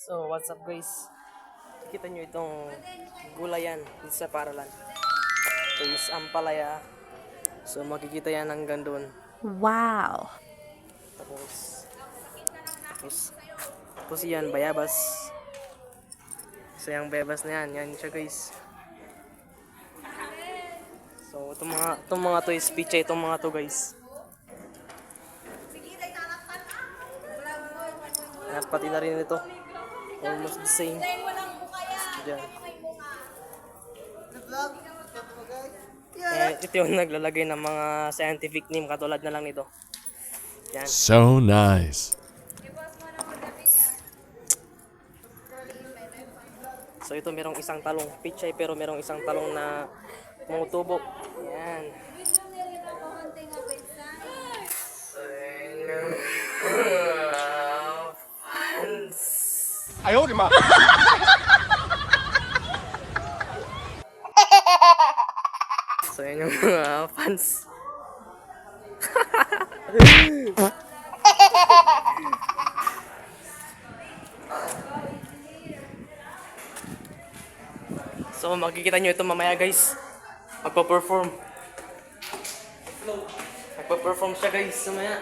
So, what's up guys? Kita nyo itong gulayan dito sa paralan. Ito is ampalaya. So, makikita yan hanggang doon. Wow! Tapos yan, bayabas. So, yung bayabas na yan siya guys. So, itong mga to is pizza, itong mga to guys. At pati na rin ito. Almost the same. Diyan. Ito yung naglalagay ng mga scientific name katulad na lang nito. Yan. So nice. So ito merong isang talong pichay pero merong isang talong na tumutubo. Yan. Ayaw, di ma. So yan yung mga fans. So makikita nyo ito mamaya guys. Magpa-perform siya guys mamaya.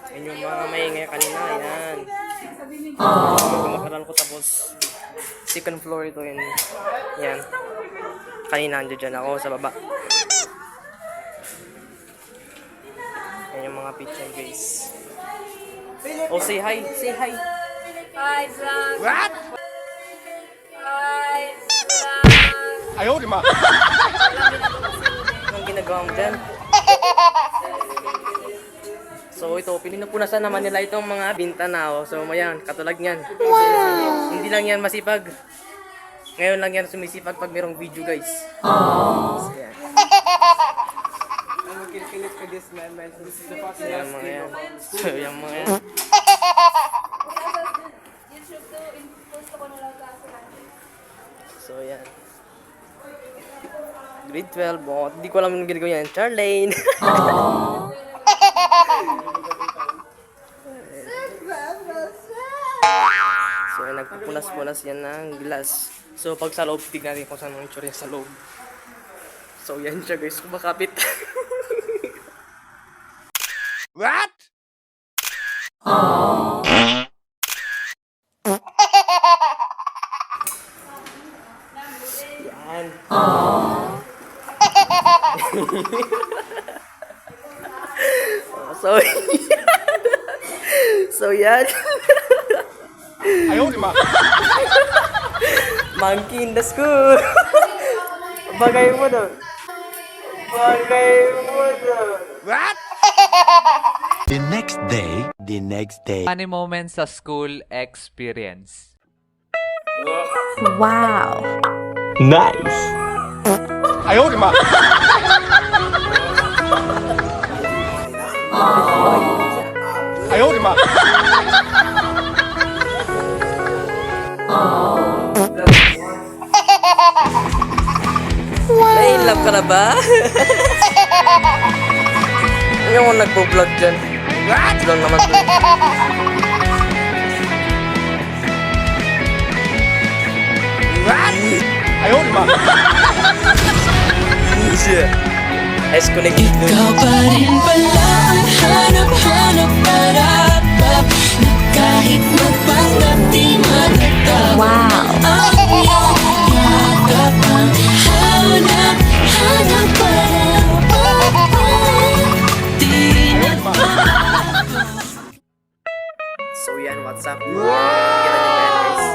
Yan yung mga maingay kanina. Yan. Kumakaral ko tapos second floor ito yun. Yan. Kanina andyan dyan ako sa baba. Yan yung mga picture guys. Oh, say hi. Say hi. Hi, vlog! What? Hi, vlog! Ayaw, di ma. Anong ginagawa mo dyan? So ito, pinupunasan naman nila itong mga bintana. Oh. So mayan, katulad niyan. Wow! Hindi lang yan masipag. Ngayon lang yan sumisipag pag mayroong video guys. So, yan. So yan mga yan. So yan mga yan. So yan. Grade 12. Oh, hindi ko alam yung ginagawa yan. Charlene. So nagpupunas-punas yan ng glass. So pag sa loob, tignan natin kung saan ang itsura sa loob. So yan siya guys, kumakapit. What? Yan. So so yan. Ayaw, di ma. Monkey in the school. Bagay mo doon. Bagay mo doon. What? The next day. Funny moments sa school experience. Wow! Ayaw, di ma. Ayaw, di ma. In love ka na ba? Ano yung nagpo-vlog dyan? What? Lang naman doon. What? Ayaw, di ma. Ice connect. Ikaw pa rin pala ang hanap-hanap para na kahit magpanggap di matatawag. Wow! Ang iyong yakap ang hanap-hanap para di na So yan, what's up? Kita niyo ba yan guys?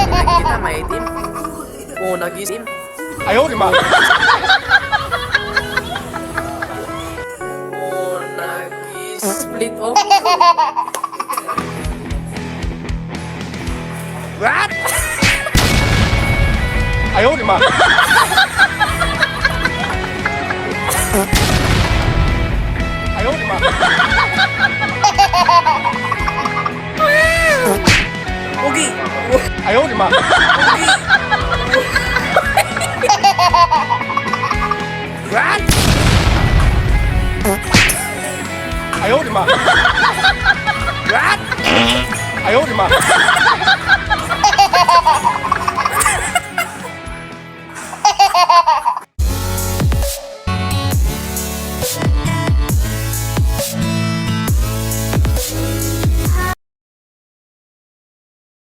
Nakikita may itim? Oo, nag-itim. Ayaw, di ma. Oo, nag-split off. What? Ayaw, di ma. Ayaw, di ma. Ugi! Ayaw, di ma. What? 哎呦我的妈！What？哎呦我的妈！